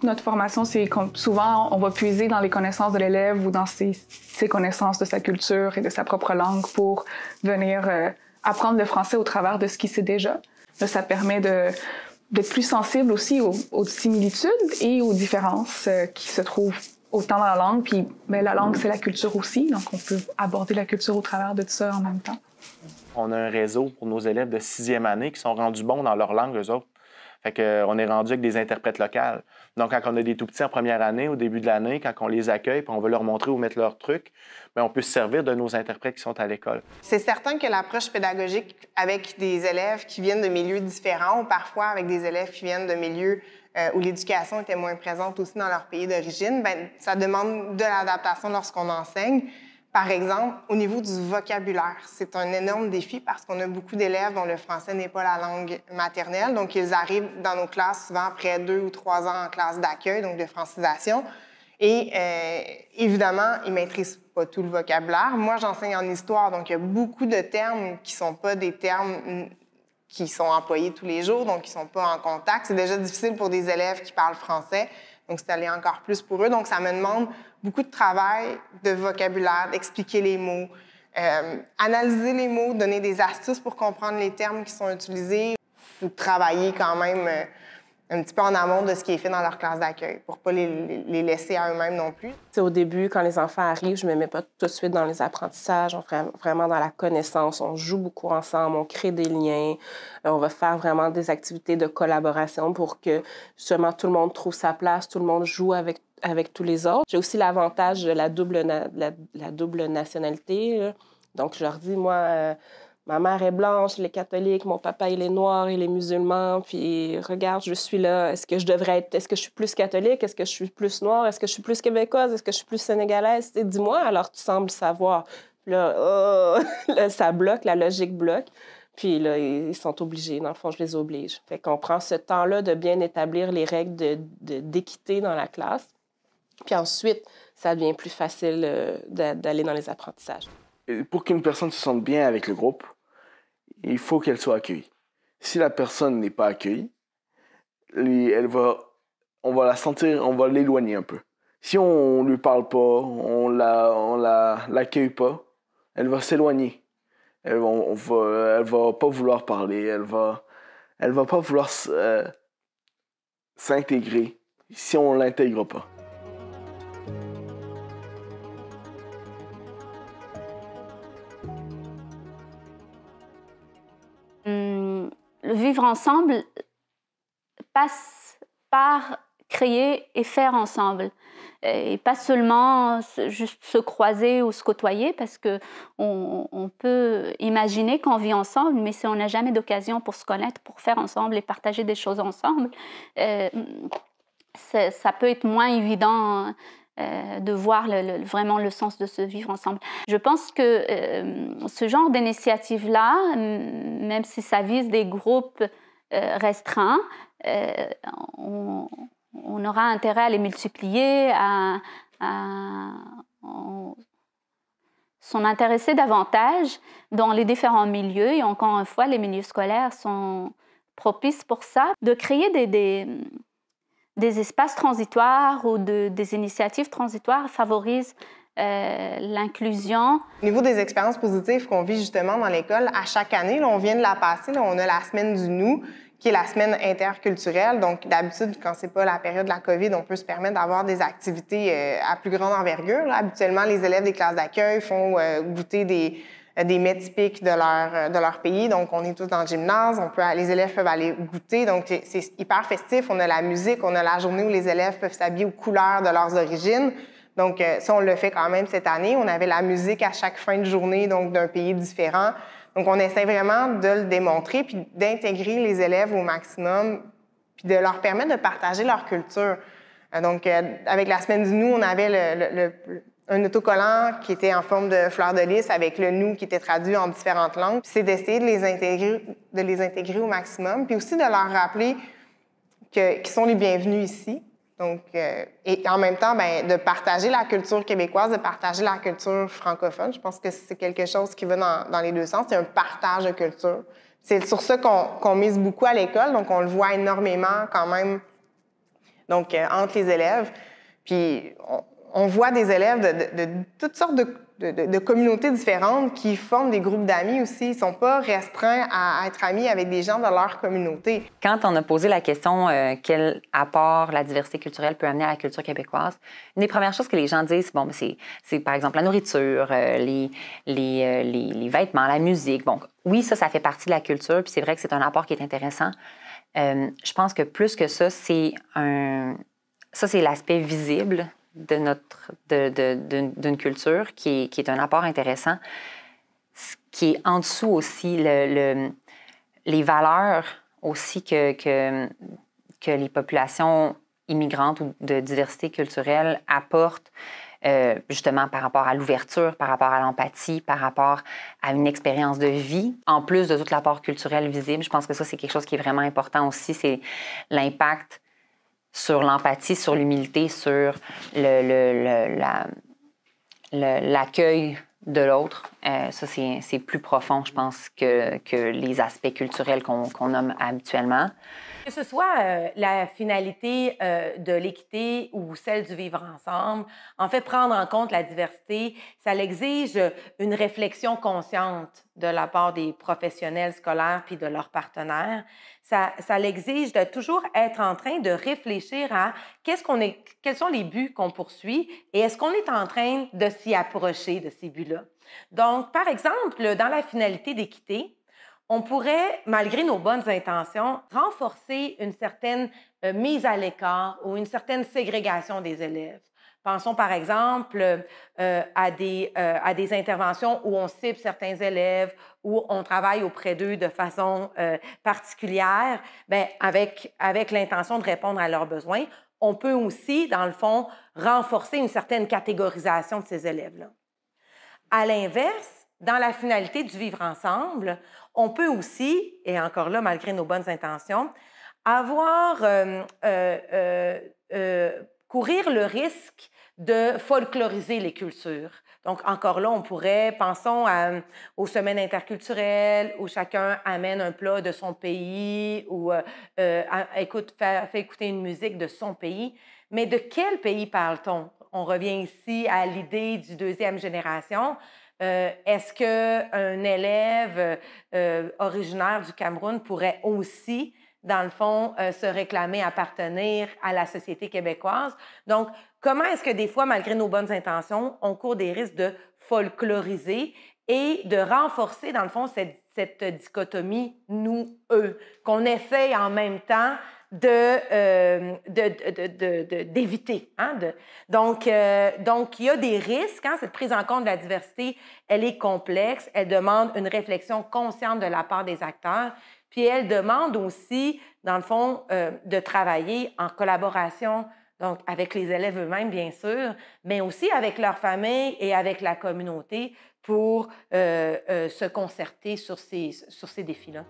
toute notre formation, c'est comme souvent, on va puiser dans les connaissances de l'élève ou dans ses connaissances de sa culture et de sa propre langue pour venir apprendre le français au travers de ce qu'il sait déjà. Là, ça permet d'être plus sensible aussi aux similitudes et aux différences qui se trouvent autant dans la langue. Puis la langue, c'est la culture aussi, donc on peut aborder la culture au travers de tout ça en même temps. On a un réseau pour nos élèves de 6e année qui sont rendus bons dans leur langue, eux autres. Fait qu'on est rendu avec des interprètes locales. Donc, quand on a des tout-petits en première année, au début de l'année, quand on les accueille puis on veut leur montrer où mettre leurs trucs, bien, on peut se servir de nos interprètes qui sont à l'école. C'est certain que l'approche pédagogique avec des élèves qui viennent de milieux différents ou parfois avec des élèves qui viennent de milieux où l'éducation était moins présente aussi dans leur pays d'origine, bien, ça demande de l'adaptation lorsqu'on enseigne. Par exemple, au niveau du vocabulaire, c'est un énorme défi parce qu'on a beaucoup d'élèves dont le français n'est pas la langue maternelle. Donc, ils arrivent dans nos classes souvent après 2 ou 3 ans en classe d'accueil, donc de francisation. Et évidemment, ils ne maîtrisent pas tout le vocabulaire. Moi, j'enseigne en histoire, donc il y a beaucoup de termes qui ne sont pas des termes qui sont employés tous les jours, donc qui ne sont pas en contact. C'est déjà difficile pour des élèves qui parlent français, donc c'est allé encore plus pour eux. Donc, ça me demande beaucoup de travail, de vocabulaire, d'expliquer les mots, analyser les mots, donner des astuces pour comprendre les termes qui sont utilisés ou travailler quand même un petit peu en amont de ce qui est fait dans leur classe d'accueil pour ne pas les laisser à eux-mêmes non plus. T'sais, au début, quand les enfants arrivent, je ne me mets pas tout de suite dans les apprentissages, on fait vraiment dans la connaissance, on joue beaucoup ensemble, on crée des liens, on va faire vraiment des activités de collaboration pour que justement tout le monde trouve sa place, tout le monde joue avec tous les autres. J'ai aussi l'avantage de la double nationalité. Là. Donc, je leur dis, moi, ma mère est blanche, elle est catholique, mon papa, il est noir, il est musulman, puis regarde, je suis là. Est-ce que je suis plus catholique? Est-ce que je suis plus noire? Est-ce que je suis plus québécoise? Est-ce que je suis plus sénégalaise? Et dis-moi, alors tu sembles savoir. Puis là, là, ça bloque, la logique bloque. Puis là, ils sont obligés. Dans le fond, je les oblige. Fait qu'on prend ce temps-là de bien établir les règles d'équité dans la classe. Puis ensuite, ça devient plus facile d'aller dans les apprentissages. Pour qu'une personne se sente bien avec le groupe, il faut qu'elle soit accueillie. Si la personne n'est pas accueillie, on va la sentir, on va l'éloigner un peu. Si on ne lui parle pas, on l'accueille pas, elle va s'éloigner. Elle va pas vouloir parler, elle va pas vouloir s'intégrer si on l'intègre pas. Le vivre ensemble passe par créer et faire ensemble. Et pas seulement juste se croiser ou se côtoyer, parce qu'on peut imaginer qu'on vit ensemble, mais si on n'a jamais d'occasion pour se connaître, pour faire ensemble et partager des choses ensemble, ça peut être moins évident de voir vraiment le sens de se vivre ensemble. Je pense que ce genre d'initiative-là, même si ça vise des groupes restreints, on aura intérêt à les multiplier, à s'en intéresser davantage dans les différents milieux. Et encore une fois, les milieux scolaires sont propices pour ça, de créer des espaces transitoires ou des initiatives transitoires favorisent l'inclusion. Au niveau des expériences positives qu'on vit justement dans l'école, à chaque année, là, on vient de la passer, là, on a la semaine du nous, qui est la semaine interculturelle. Donc, d'habitude, quand c'est pas la période de la COVID, on peut se permettre d'avoir des activités à plus grande envergure. Là, habituellement, les élèves des classes d'accueil font goûter des mets typiques de leur pays. Donc, on est tous dans le gymnase, les élèves peuvent aller goûter. Donc, c'est hyper festif. On a la musique, on a la journée où les élèves peuvent s'habiller aux couleurs de leurs origines. Donc, ça, on le fait quand même cette année. On avait la musique à chaque fin de journée, donc d'un pays différent. Donc, on essaie vraiment de le démontrer puis d'intégrer les élèves au maximum puis de leur permettre de partager leur culture. Donc, avec la semaine du nous, on avait un autocollant qui était en forme de fleur de lys avec le nous qui était traduit en différentes langues. C'est d'essayer de les intégrer au maximum puis aussi de leur rappeler qu'ils sont les bienvenus ici. Donc, et en même temps, bien, de partager la culture québécoise, de partager la culture francophone. Je pense que c'est quelque chose qui va dans les deux sens. C'est un partage de culture. C'est sur ça qu'on mise beaucoup à l'école. Donc, on le voit énormément quand même donc entre les élèves. Puis on voit des élèves de toutes sortes de communautés différentes qui forment des groupes d'amis aussi. Ils ne sont pas restreints à être amis avec des gens de leur communauté. Quand on a posé la question quel apport la diversité culturelle peut amener à la culture québécoise, une des premières choses que les gens disent, bon, c'est par exemple la nourriture, les vêtements, la musique. Bon, oui, ça fait partie de la culture, puis c'est vrai que c'est un apport qui est intéressant. Je pense que plus que ça, c'est l'aspect visible d'une culture qui est un apport intéressant. Ce qui est en dessous aussi, les valeurs aussi que les populations immigrantes ou de diversité culturelle apportent, justement par rapport à l'ouverture, par rapport à l'empathie, par rapport à une expérience de vie, en plus de tout l'apport culturel visible. Je pense que ça, c'est quelque chose qui est vraiment important aussi, c'est l'impact sur l'empathie, sur l'humilité, sur l'accueil de l'autre. Ça, c'est plus profond, je pense, que les aspects culturels qu'on nomme habituellement. Que ce soit la finalité de l'équité ou celle du vivre ensemble, en fait, prendre en compte la diversité, ça l'exige une réflexion consciente de la part des professionnels scolaires puis de leurs partenaires. Ça l'exige de toujours être en train de réfléchir à quels sont les buts qu'on poursuit et est-ce qu'on est en train de s'y approcher de ces buts-là. Donc, par exemple, dans la finalité d'équité, on pourrait, malgré nos bonnes intentions, renforcer une certaine mise à l'écart ou une certaine ségrégation des élèves. Pensons par exemple à des interventions où on cible certains élèves, où on travaille auprès d'eux de façon particulière, bien, avec l'intention de répondre à leurs besoins. On peut aussi, dans le fond, renforcer une certaine catégorisation de ces élèves-là. À l'inverse, dans la finalité du vivre ensemble, on peut aussi, et encore là, malgré nos bonnes intentions, courir le risque de folkloriser les cultures. Donc, encore là, on pourrait, pensons aux semaines interculturelles où chacun amène un plat de son pays ou fait écouter une musique de son pays. Mais de quel pays parle-t-on? On revient ici à l'idée du deuxième génération. Est-ce qu'un élève originaire du Cameroun pourrait aussi, dans le fond, se réclamer appartenir à la société québécoise? Donc, comment est-ce que des fois, malgré nos bonnes intentions, on court des risques de folkloriser et de renforcer, dans le fond, cette dichotomie nous-eux, qu'on essaye en même temps d'éviter. Hein? Donc, il y a des risques. Hein? Cette prise en compte de la diversité, elle est complexe. Elle demande une réflexion consciente de la part des acteurs. Puis, elle demande aussi, dans le fond, de travailler en collaboration, donc avec les élèves eux-mêmes, bien sûr, mais aussi avec leur famille et avec la communauté pour se concerter sur ces défis-là.